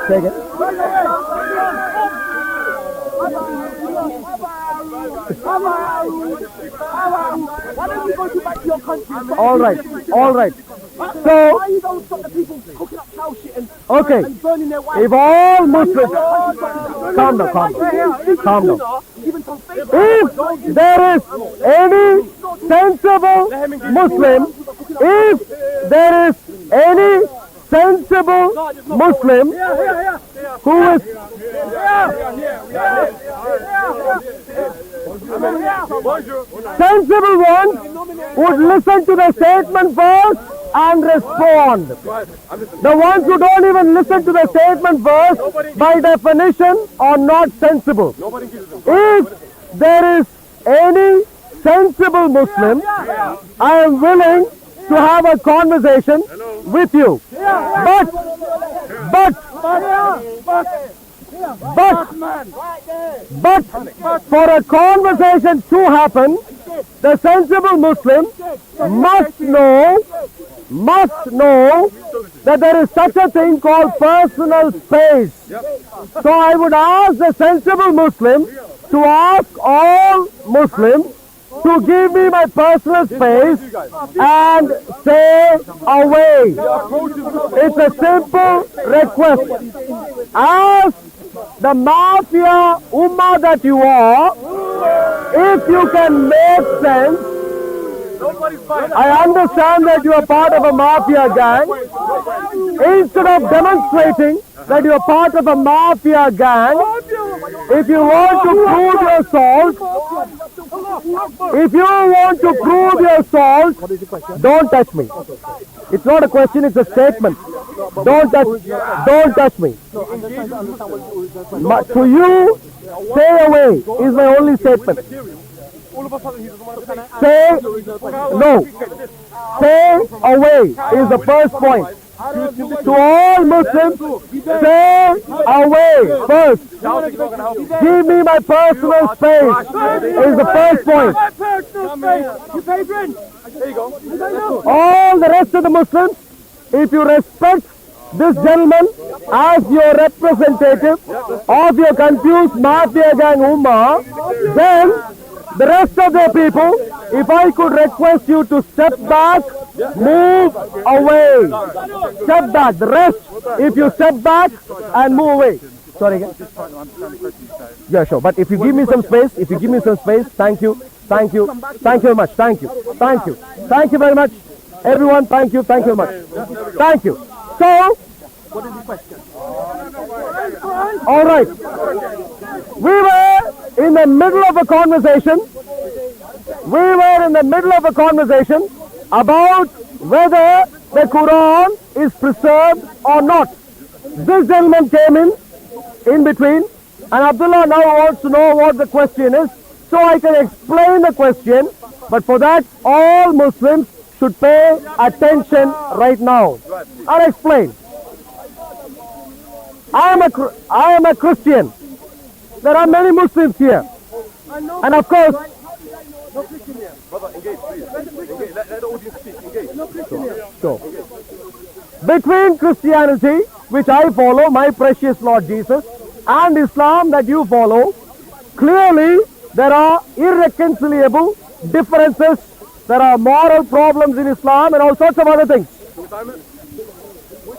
Say again. Why don't you go back to your country? All right. So, why you don't stop the people cooking up cow shit and okay, burning their wives? if all Muslims, calm down. If there is any sensible Muslim, who is sensible ones would listen to the statement first and respond. The ones who don't even listen to the statement first, by definition, are not sensible. If there is any sensible Muslim, I am willing to have a conversation with you. But for a conversation to happen, the sensible Muslim must know that there is such a thing called personal space. So I would ask the sensible Muslim to ask all Muslims to give me my personal space and stay away. It's a simple request. As the mafia ummah that you are, if you can make sense, I understand that you are part of a mafia gang. Instead of demonstrating that you are part of a mafia gang, if you want to prove your salt, don't touch me. It's not a question, it's a statement. Don't touch me. To you, stay away is my only statement. Stay away is the first point. To all Muslims, stay away first. Give me my personal space is the first point. All the rest of the Muslims, if you respect this gentleman as your representative of your confused mafia gang ummah, then the rest of the people, if I could request you to step back, move away. Step back. The rest, if you step back and move away. Sorry again? Yeah, sure. But if you give me some space, thank you. Thank you very much. Thank you very much. Everyone, thank you very much. Thank you. So, What is the question? All right. We were in the middle of a conversation. About whether the Quran is preserved or not. This gentleman came in between, and Abdullah now wants to know what the question is, so I can explain the question. But for that, all Muslims should pay attention right now. I'll explain. I am a Christian. There are many Muslims here. And of course, No Christian here. Brother, engage, please. Engage. Let the audience speak. Engage. No Christian here. So, between Christianity, which I follow, my precious Lord Jesus, and Islam that you follow, clearly there are irreconcilable differences. There are moral problems in Islam and all sorts of other things.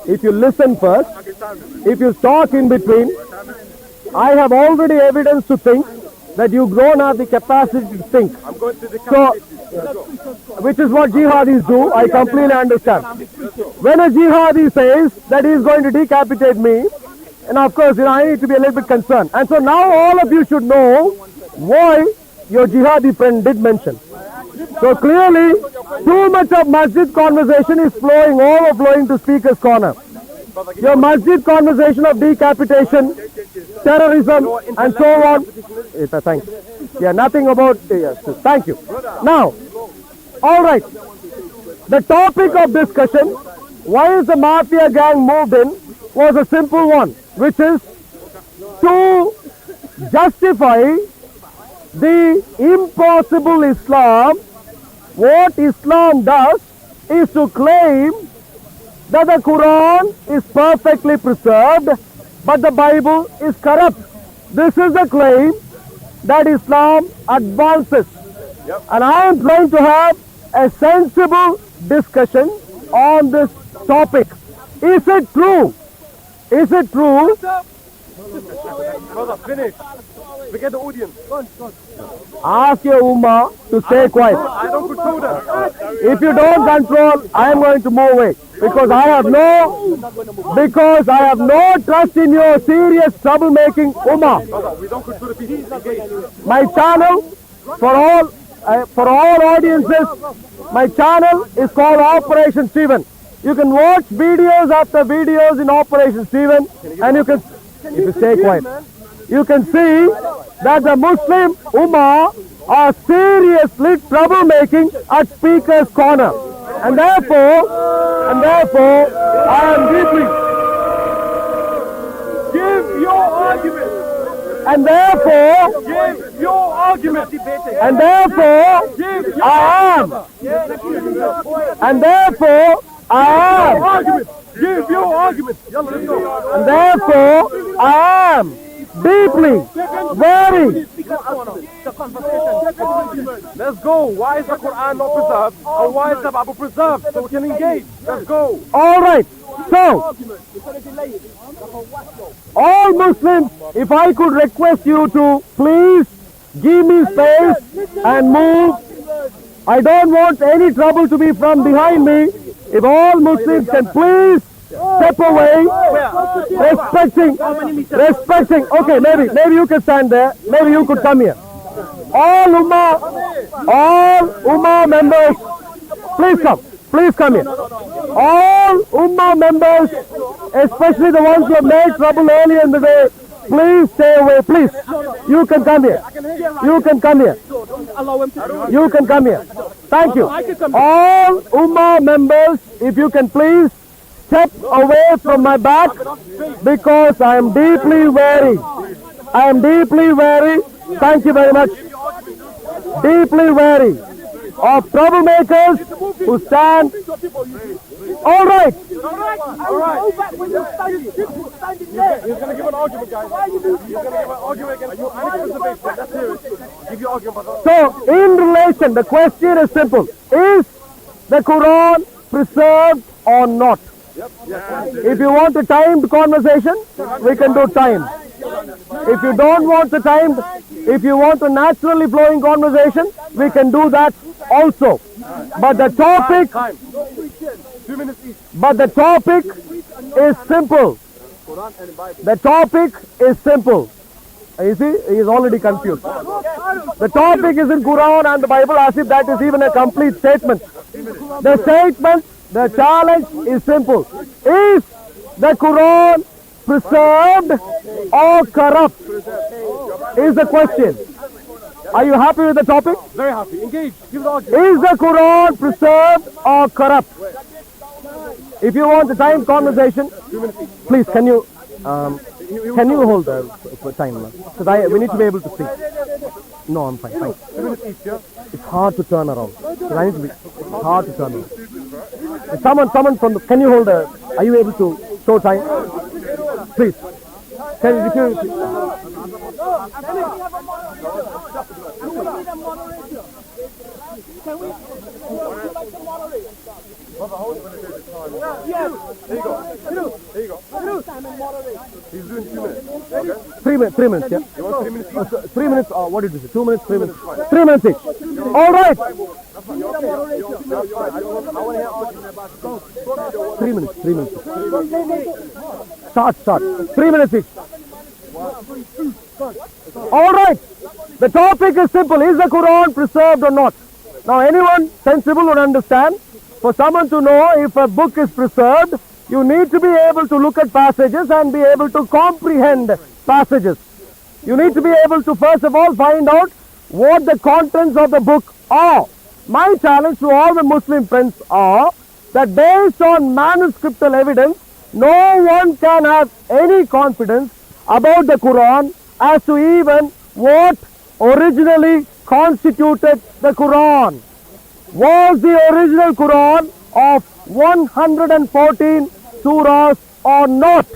If you listen first, if you talk in between, I have already evidence to think that you don't have the capacity to think. I'm going to So, which is what jihadis do, I completely understand. When a jihadi says that he is going to decapitate me, and of course, I need to be a little bit concerned. And so now all of you should know why your jihadi friend did mention. So clearly, too much of masjid conversation is overflowing to speaker's corner. Your masjid conversation of decapitation, terrorism, and so on. Thanks. Yeah, nothing about. Yes, thank you. Now, all right. The topic of discussion, why is the mafia gang moved in, was a simple one, which is to justify the impossible Islam. What Islam does is to claim that the Quran is perfectly preserved, but the Bible is corrupt. This is the claim that Islam advances. Yep. And I am trying to have a sensible discussion on this topic. Is it true? Is it true? Brother, finish. Forget the audience. Ask your ummah to stay quiet. I don't control them. If you don't control, I am going to move away because I have no trust in your serious troublemaking ummah. Brother, we don't control the people. Engage. My channel for all audiences, my channel is called Operation Stephen. You can watch videos after videos in Operation Stephen, and you can, if you stay quiet, you can see that the Muslim Ummah are seriously troublemaking at Speaker's Corner. And therefore, I am deeply, Give your argument. and therefore, Give your argument. and therefore, Give your I am, and therefore, I am, argument. Give your argument. Yalla, let's go. and therefore, I am deeply, very, Let's go. Why is the Quran not preserved? And why is the Bible preserved? So we can engage. Let's go. all right. So, all Muslims, if I could request you to please give me space and move. I don't want any trouble to be from behind me. If all Muslims can please step away, respecting. Okay, maybe you can stand there. Maybe you could come here. All Ummah members, please come here. All Ummah members, especially the ones who have made trouble earlier in the day, please stay away, please. You can come here. You can come here. You can come here. Thank you. All Ummah members, if you can please step away from my back because I am deeply wary. I am deeply wary. Thank you very much. Deeply wary of troublemakers who stand. All right. All right. He's going to give an argument, guys. He's going to give an argument against you. Let's hear it. Give your argument, brother. So, in relation, the question is simple. Is the Quran preserved or not? If you want a timed conversation, we can do timed. If you don't want the timed, if you want a naturally flowing conversation, we can do that also. But the topic, Time. 2 minutes each. but the topic is simple. The topic is simple. You see, he is already confused. The topic is in Quran and the Bible as if that is even a complete statement. The statement, the challenge is simple. Is the Quran preserved or corrupt? Is the question. Are you happy with the topic? Very happy. Engage. Give the argument. Is the Quran preserved or corrupt? If you want a time conversation, please can you hold the time? Because we need to be able to see. No, I'm fine. 2 minutes each, yeah? It's hard to turn around. It's hard to turn around. Someone from the, can you hold a, are you able to show time? Please. Can you, Here you go. He's doing 2 minutes. Okay? 3 minutes, yeah? You want 3 minutes each? 3 minutes, what did you say? 2 minutes, 3 minutes. 3 minutes each. All right. 3 minutes. Start. 3 minutes each. All right. The topic is simple. Is the Quran preserved or not? Now, anyone sensible would understand. For someone to know if a book is preserved, you need to be able to look at passages and be able to comprehend passages. You need to be able to first of all find out what the contents of the book are. My challenge to all the Muslim friends are that based on manuscriptal evidence, no one can have any confidence about the Quran as to even what originally constituted the Quran. Was the original Quran of 114 surahs or not?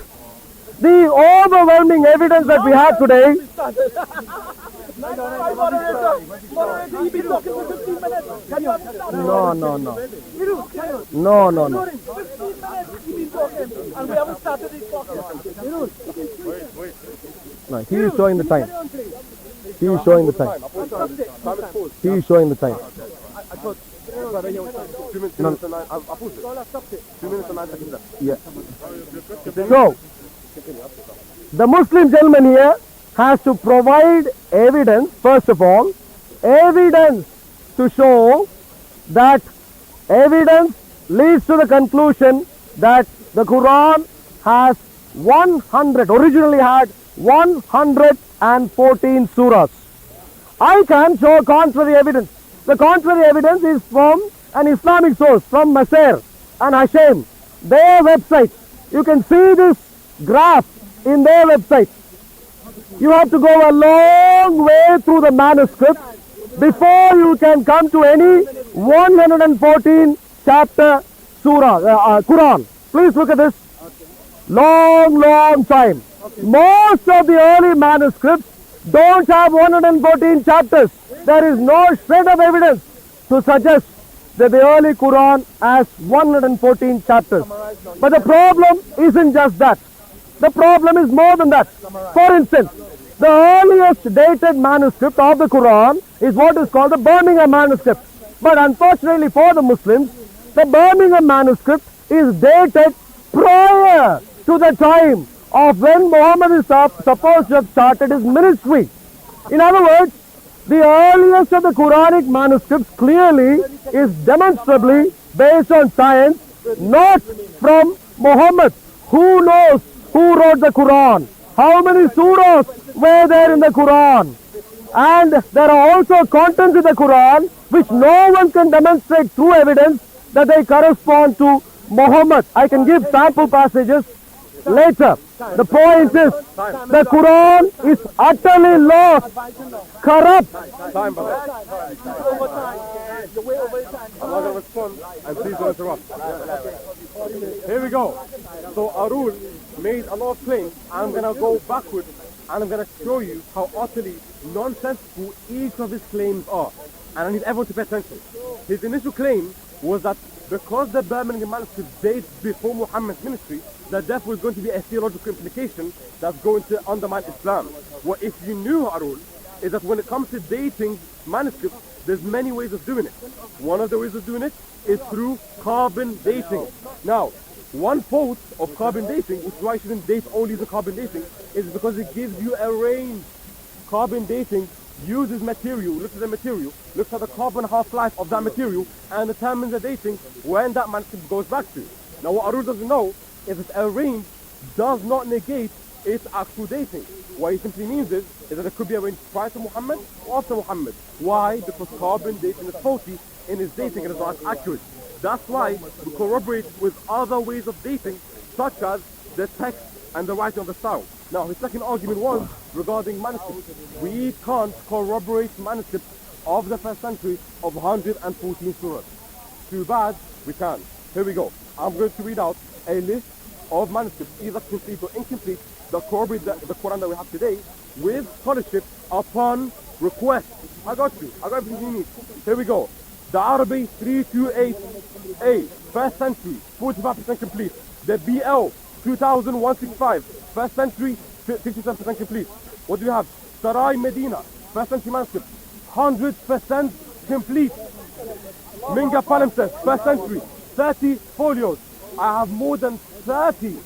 the overwhelming evidence that we have today. Moderator, you've been talking for 15 minutes. Can you understand? No. No. 15 minutes you've been talking, and we haven't started these talking. Wait. No, he is showing the time. He is showing the time. He is showing the time. I thought 2 minutes No. and 9. I paused it. 2 minutes and 9 seconds left. Yeah. So, the Muslim gentleman here has to provide evidence, first of all, evidence to show that evidence leads to the conclusion that the Quran has 100, originally had 114 surahs. I can show contrary evidence. The contrary evidence is from an Islamic source, from Masir and Hashem, their website. You can see this graph in their website. You have to go a long way through the manuscript before you can come to any 114 chapter surah, Quran. Please look at this. Long time. Most of the early manuscripts don't have 114 chapters. There is no shred of evidence to suggest that the early Quran has 114 chapters. But the problem isn't just that. The problem is more than that. For instance, the earliest dated manuscript of the Quran is what is called the Birmingham manuscript. But unfortunately for the Muslims, the Birmingham manuscript is dated prior to the time of when Muhammad is supposed to have started his ministry. In other words, the earliest of the Quranic manuscripts clearly is demonstrably based on science, not from Muhammad. Who knows who wrote the Quran? How many surahs were there in the Quran? And there are also contents in the Quran which no one can demonstrate through evidence that they correspond to Muhammad. I can give sample passages later. The point is, the Quran is utterly lost, corrupt. Time, brother. I'm not going to respond, and please don't interrupt. Here we go. So Arul made a lot of claims. I'm going to go backwards, and I'm going to show you how utterly nonsensical each of his claims are. And I need everyone to pay attention. His initial claim was that because the Birmingham manuscript dates before Muhammad's ministry, that therefore is going to be a theological implication that's going to undermine Islam. What if you knew, Arul, is that when it comes to dating manuscripts, there's many ways of doing it. One of the ways of doing it is through carbon dating. Now, one fault of carbon dating, which is why you shouldn't date only the carbon dating, is because it gives you a range. Carbon dating uses material, looks at the material, looks at the carbon half-life of that material, and determines the dating when that manuscript goes back to. Now what Arul doesn't know is that a range does not negate its actual dating. What it simply means is that it could be a range prior to Muhammad or after Muhammad. Why? Because carbon dating is faulty in its dating and is not accurate. That's why we corroborate with other ways of dating, such as the text and the writing of the style. Now, his second argument was regarding manuscripts. We can't corroborate manuscripts of the first century of 114 surahs. Too bad, we can. Here we go. I'm going to read out a list of manuscripts, either complete or incomplete, that corroborate the Quran that we have today with scholarship upon request. I got you. I got everything you need. Here we go. The Arabic 328A, first century, 45% complete. The BL 2165, first century, 57% complete. What do you have? Sarai Medina, first century manuscript, 100% complete. Minga palimpsest, first century, 30 folios. I have more than 30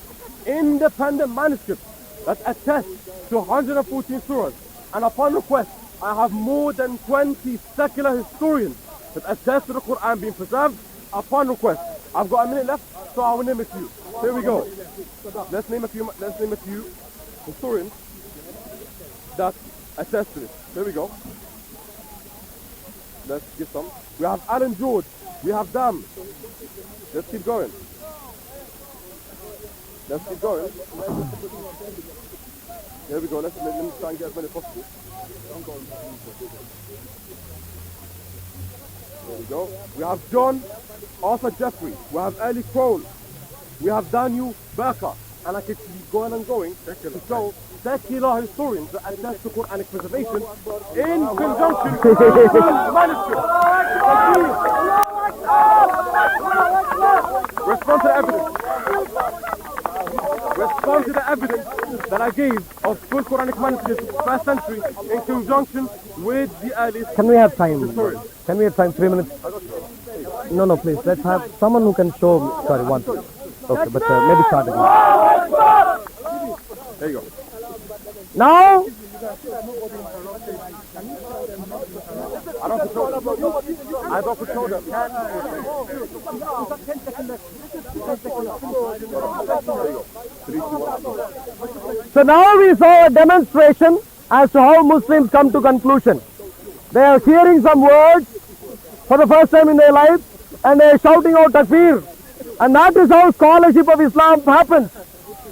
independent manuscripts that attest to 114 surahs. And upon request, I have more than 20 secular historians that attest to the Quran being preserved upon request. I've got a minute left, so I will name a few. Here we go. Let's name a few historians that attest to this. Here we go. Let's get some. We have Alan George. We have Dam. Let's keep going. Let's keep going. Here we go. Let me try and get as many as possible. There we go. We have John Arthur Jeffrey. We have Eli Crowell. We have Daniel Barker. and I could keep going and going to show secular historians that attest to Quranic preservation in conjunction with manuscripts. Respond to the evidence. Respond to the evidence that I gave of full Quranic manuscripts, 1st century, in conjunction with the earliest. Can we have time? historians. Can we have time? 3 minutes? No, please. Let's have someone who can show me. Sorry, one. Okay, but maybe start again. There you go. Now, I don't control them. I don't control them. so now we saw a demonstration as to how Muslims come to conclusion. They are hearing some words for the first time in their life and they are shouting out takbir. And that is how scholarship of Islam happens.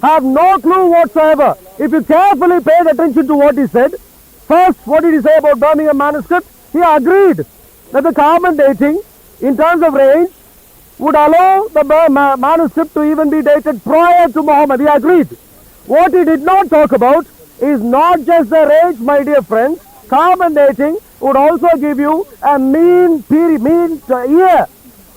Have no clue whatsoever. If you carefully paid attention to what he said, first, what did he say about Birmingham manuscript? He agreed that the carbon dating in terms of range would allow the manuscript to even be dated prior to Muhammad. He agreed. What he did not talk about is not just the range, my dear friends. Carbon dating would also give you a mean period, year.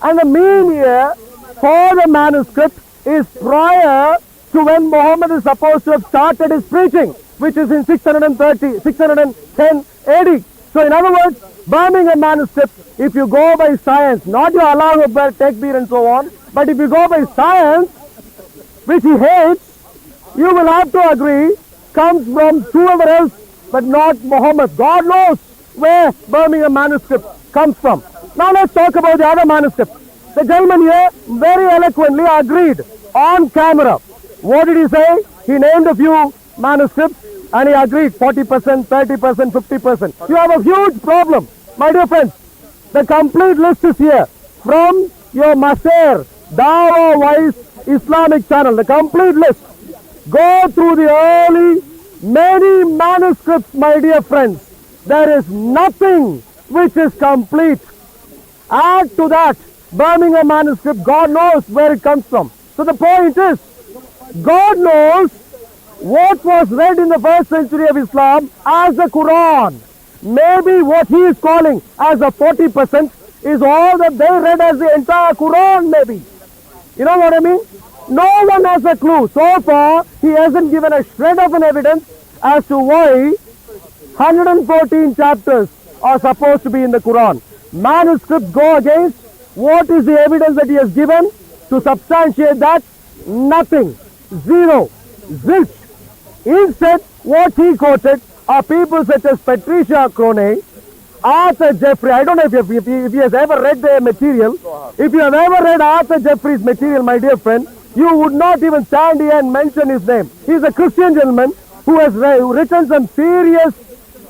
And the mean year for the manuscript is prior to when Muhammad is supposed to have started his preaching, which is in 610 AD. So in other words, Birmingham manuscript, if you go by science, not your Allah Akbar, Takbir and so on, but if you go by science, which he hates, you will have to agree, comes from whoever else, but not Muhammad. God knows where Birmingham manuscript comes from. Now let's talk about the other manuscript. The gentleman here very eloquently agreed on camera. What did he say? He named a few manuscripts and he agreed 40%, 30%, 50%. You have a huge problem. My dear friends, the complete list is here from your Maser, Dawa Wise Islamic channel. The complete list. Go through the early, many manuscripts, my dear friends. There is nothing which is complete. Add to that Birmingham manuscript, God knows where it comes from. So the point is, God knows what was read in the 1st century of Islam as the Quran. Maybe what he is calling as a 40% is all that they read as the entire Quran, maybe. You know what I mean? No one has a clue. So far, he hasn't given a shred of an evidence as to why 114 chapters are supposed to be in the Quran. Manuscripts go against what is the evidence that he has given to substantiate that? Nothing. Zero. Zilch. Instead, what he quoted are people such as Patricia Crone, Arthur Jeffrey. I don't know if he has ever read their material. If you have ever read Arthur Jeffrey's material, my dear friend, you would not even stand here and mention his name. He is a Christian gentleman who has written some serious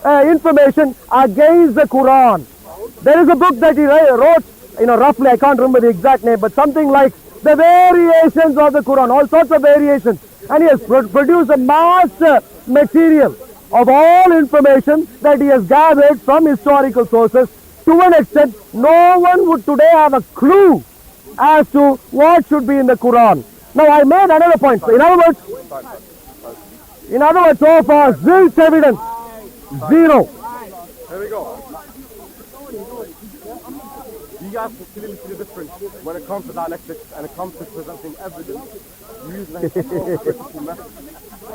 information against the Quran. There is a book that he wrote, roughly, I can't remember the exact name, but something like the variations of the Quran, all sorts of variations. And he has produced a master material of all information that he has gathered from historical sources. To an extent, no one would today have a clue as to what should be in the Quran. Now, I made another point. So in other words, so far, zilch evidence, zero. There we go. You guys can clearly see the difference when it comes to dialectics and it comes to presenting evidence using a historical method.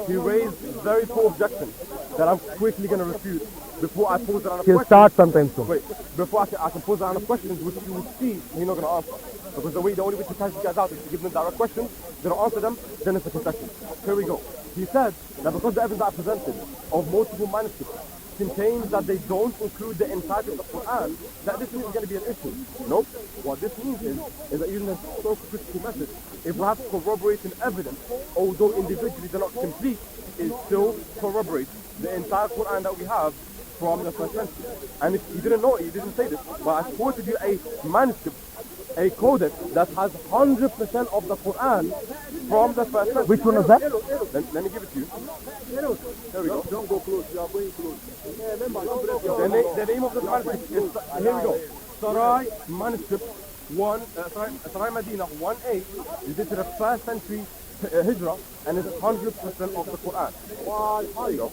He raised very poor objections that I'm quickly going to refute before I pose a line of He'll questions. start sometime soon. Wait, before I can pose a line of questions which you will see he's not going to answer. Because the only way to catch you guys out is to give them direct questions, they don't answer them, then it's a concession. Here we go. He said that because the evidence I presented of multiple manuscripts contains that they don't include the entirety of the Quran, that this is going to be an issue. Nope. What this means is that using a historical critical method, if we have corroborating evidence, although individually they're not complete, it still corroborates the entire Quran that we have from the 1st century. And if you didn't know it, you didn't say this, but I quoted you a manuscript, a codex that has 100% of the Quran from the 1st century. Which one was that? Let me give it to you. There we go. Don't go close, you are going close. The name of the manuscript is, here we go, Sarai manuscript Sarai Medina 1A is dated the 1st century Hijrah, and it's 100% of the Quran. There you go.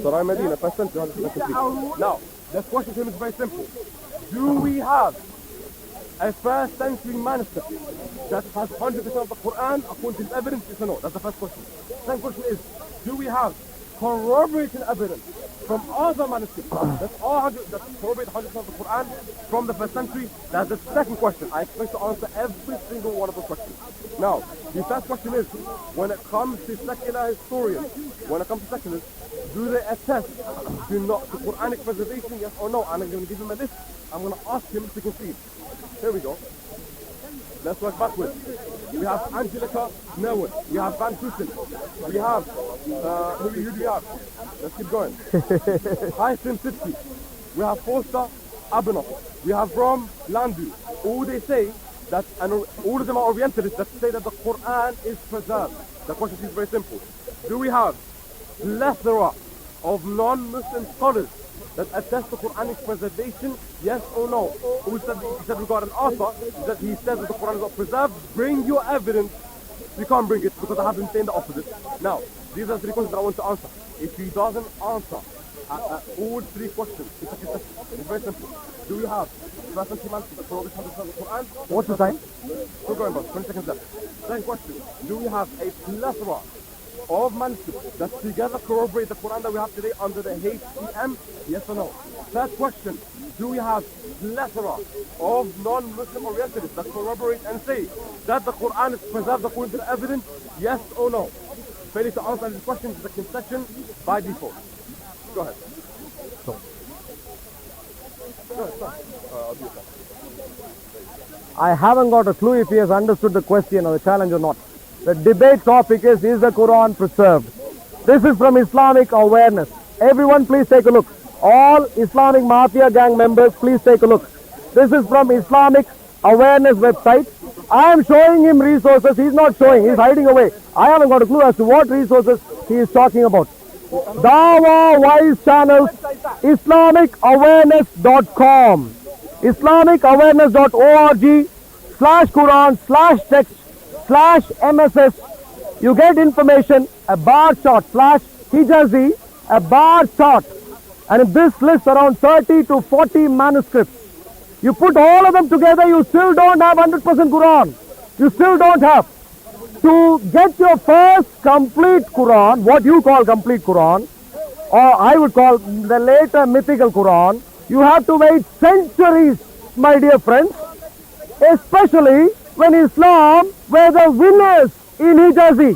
Sarai Medina, first century, 100% complete. Now, the question to him is very simple. Do we have a first century manuscript that has 100% of the Quran according to his evidence? Yes or no? That's the first question. Second question is, do we have corroborating evidence from other manuscripts that corroborate 100% of the Quran from the first century? That's the second question. I expect to answer every single one of those questions. Now, the first question is, when it comes to secular historians, when it comes to seculars, do they attest to Quranic preservation, yes or no? And I'm going to give him a list. I'm going to ask him to concede. Here we go. Let's work backwards. We have Angelica Nerwin. We have Van Houten. We have, who do we have? Let's keep going. Hyson Sitki. We have Forster Abenoff. We have Brom Landu. All they say that, and all of them are Orientalists that say that the Quran is preserved. The question is very simple. Do we have plethora of non-Muslim scholars that attest to Quranic preservation, yes or no? Who said regarding Arthur, that he says that the Quran is not preserved. Bring your evidence. You can't bring it because I have been saying the opposite. Now, these are 3 questions that I want to answer. If he doesn't answer all 3 questions, it's very simple. Do we have first century manuscript that corroborates 100% of the Quran? What's the time? We're going back, 20 seconds left. Second question, do we have a plethora of manuscripts that together corroborate the Quran that we have today under the HTM? Yes or no? Third question, do we have plethora of non-Muslim Orientalists that corroborate and say that the Quran is preserved according to the evidence? Yes or no? Failure to answer these questions is a concession by default. Go ahead. Go ahead, start. I'll do it now. I haven't got a clue if he has understood the question or the challenge or not. The debate topic is the Quran preserved? This is from Islamic Awareness. Everyone please take a look. All Islamic Mafia gang members please take a look. This is from Islamic Awareness website. I am showing him resources. He's not showing. He's hiding away. I haven't got a clue as to what resources he is talking about. Dawa Wise Channels, IslamicAwareness.com, IslamicAwareness.org/Quran/text/MSS. You get information, a bar chart /Hijazi, a bar chart. And in this list around 30 to 40 manuscripts. You put all of them together, you still don't have 100% Quran. You still don't have. To get your first complete Quran, what you call complete Quran, or I would call the later mythical Quran, you have to wait centuries, my dear friends. Especially when Islam were the winners in Hijazi.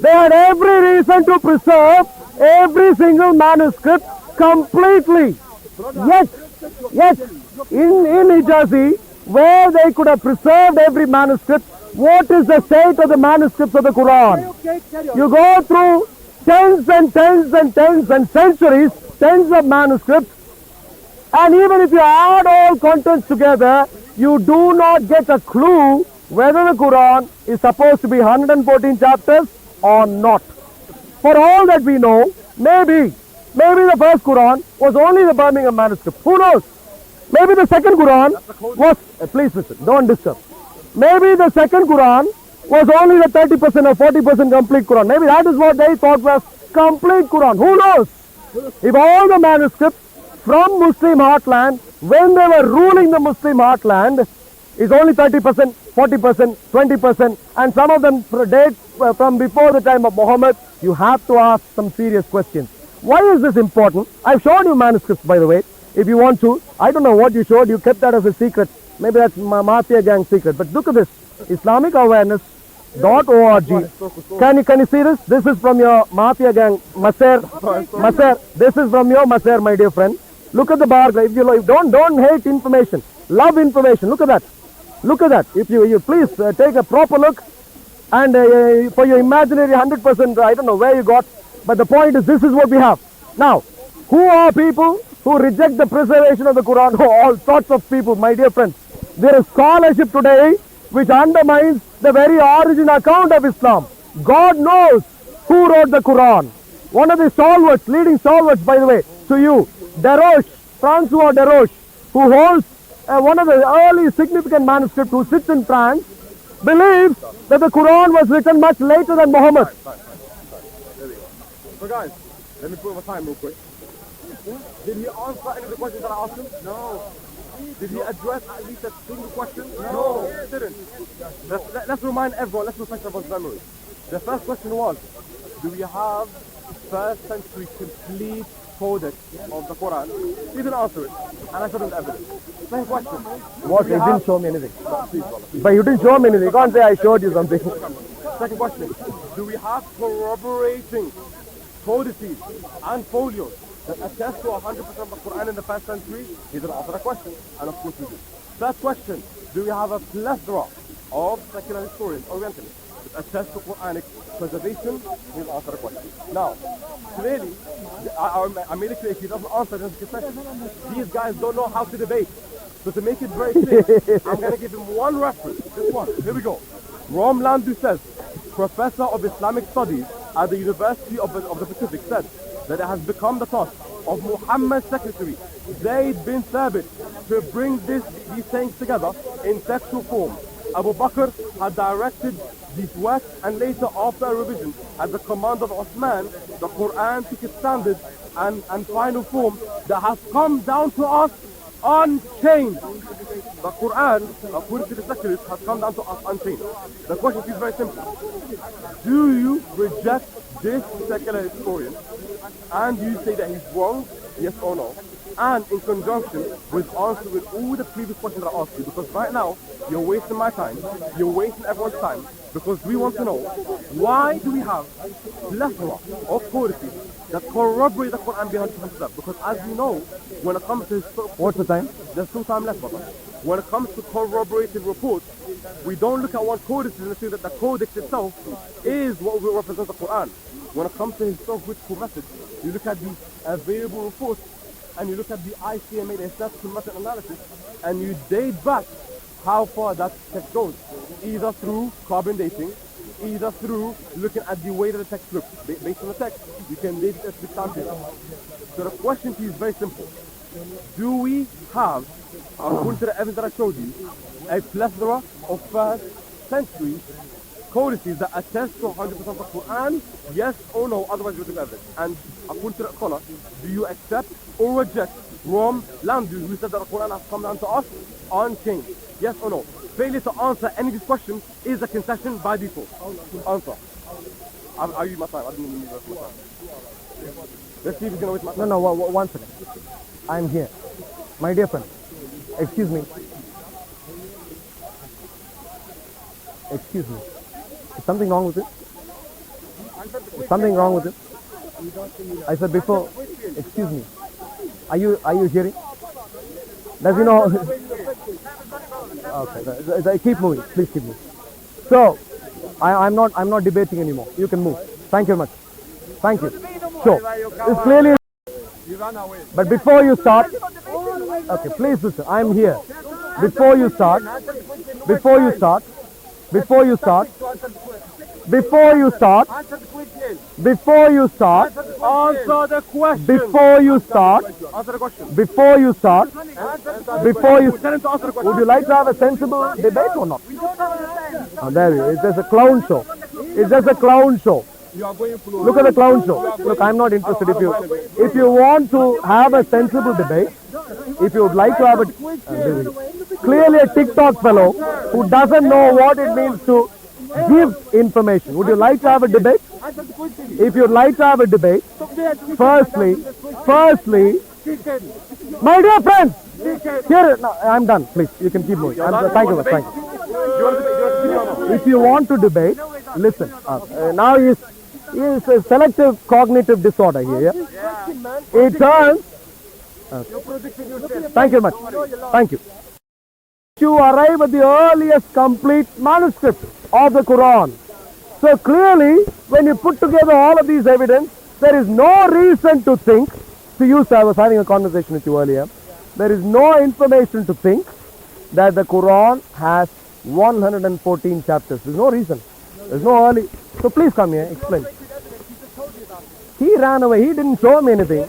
They had every reason to preserve every single manuscript completely. Yet in Hijazi, where they could have preserved every manuscript, what is the state of the manuscripts of the Quran? You go through tens and tens and tens and centuries, tens of manuscripts, and even if you add all contents together, you do not get a clue whether the Quran is supposed to be 114 chapters or not. For all that we know, maybe the first Quran was only the Birmingham manuscript. Who knows? Maybe the second Quran was, please listen, don't disturb. Maybe the second Quran was only the 30% or 40% complete Quran. Maybe that is what they thought was complete Quran. Who knows? If all the manuscripts from Muslim heartland, when they were ruling the Muslim heartland, is only 30%, 40%, 20%, and some of them date from before the time of Muhammad, you have to ask some serious questions. Why is this important? I've shown you manuscripts, by the way. If you want to, I don't know what you showed, you kept that as a secret. Maybe that's my Mafia gang secret. But look at this, IslamicAwareness.org. Can you see this? This is from your Mafia gang, Maser. This is from your Maser, my dear friend. Look at the bar. If you don't hate information, love information. Look at that. Look at that. If you please take a proper look, and for your imaginary 100%, I don't know where you got, but the point is this is what we have. Now, who are people who reject the preservation of the Quran? Oh, all sorts of people, my dear friends. There is scholarship today which undermines the very origin account of Islam. God knows who wrote the Quran. One of the stalwarts, leading stalwarts, by the way, to you, Desroches, Francois Desroches, who holds one of the early significant manuscripts, who sits in France. believes that the Quran was written much later than Muhammad. There we go. So guys, let me put over time real quick. Did he answer any of the questions that I asked him? No. Did he address at least a single question? No, he didn't. Let's remind everyone, let's refresh everyone's memory. The first question was, do we have first century complete codex of the Quran? He didn't answer it, and I showed him the evidence. Second question. What? You didn't show me anything. But you didn't show me anything. You can't say I showed you something. Second question. Do we have corroborating codices and folios that attest to 100% of the Quran in the first century? He didn't answer that question, and of course we do. Third question. Do we have a plethora of secular historians, Orientalists, that attest to Quranic preservation? He didn't answer the question. Now, clearly, I made it clear if he doesn't answer this question, these guys don't know how to debate. So to make it very clear, I'm going to give him one reference. This one. Here we go. Rom Landu says, Professor of Islamic Studies at the University of the Pacific, said that it has become the task of Muhammad's secretary, Zayd bin Thabit, to bring these sayings together in textual form. Abu Bakr had directed these works, and later, after a revision at the command of Uthman, the Quran took its standard and final form that has come down to us unchanged. The Quran, according to the secularists, has come down to us unchanged. The question is very simple. Do you reject this secular historian and you say that he's wrong, yes or no? And in conjunction with answering all the previous questions that I asked you, because right now you're wasting my time, you're wasting everyone's time, because we want to know, why do we have plethora of codices that corroborate the Quran behind 100%? Because as you know, when it comes to What's the time? there's still time left, brother. When it comes to corroborated reports, we don't look at one codex and say that the codex itself is what will represent the Quran. When it comes to historical methods, you look at the available reports and you look at the ICMA, the statistical method analysis, and you date back how far that text goes, either through carbon dating, either through looking at the way that the text looks. Based on the text, you can date it with time period. So the question to you is very simple. Do we have, according to the evidence that I showed you, a plethora of first century codices that attest to 100% of the Quran? Yes or no? Otherwise, you don't have evidence. And according to the scholar, do you accept or reject Rom Landu, who said that the Quran has come down to us unchanged? Yes or no? Failure to answer any of these questions is a concession by default. Answer. Are you my time? I didn't mean to waste my time. Let's see if he's going to waste my time. No, 1 second. I'm here. My dear friend, excuse me. Excuse me. Is something wrong with it? Is something wrong with it? I said before, excuse me. Are you hearing? Does he know? Okay, keep moving. Please keep moving. So, I'm not debating anymore. You can move. Thank you very much. Thank you. So, it's clearly. But before you start, okay, please listen. I'm here. Before you start, before you start, before you start, before you start, before you start, Answer the question. before you start, Answer the question. before you start, before you Tell him to answer the question. would you like to have a sensible debate or not? Oh, there you go. It's just a clown show. It's just a clown show. Look at the clown show. Look, I'm not interested. If you want to have a sensible debate, if you would like to have a clearly a TikTok fellow who doesn't know what it means to give information. Would you like to have a debate? If you'd like to have a debate, firstly, my dear friends, here, no, I'm done. Please, you can keep moving. Thank you, thank you. If you want to debate, listen. Now he is a selective cognitive disorder here. Yeah? It turns. Thank you very much. Thank you. You arrive at the earliest complete manuscript of the Quran. So clearly, when you put together all of these evidence, there is no reason to think. To you, sir, I was having a conversation with you earlier. There is no information to think that the Quran has 114 chapters. There's no reason. There's no early. So please come here, explain. He ran away. He didn't show me anything.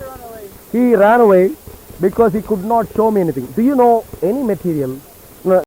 He ran away because he could not show me anything. Do you know any material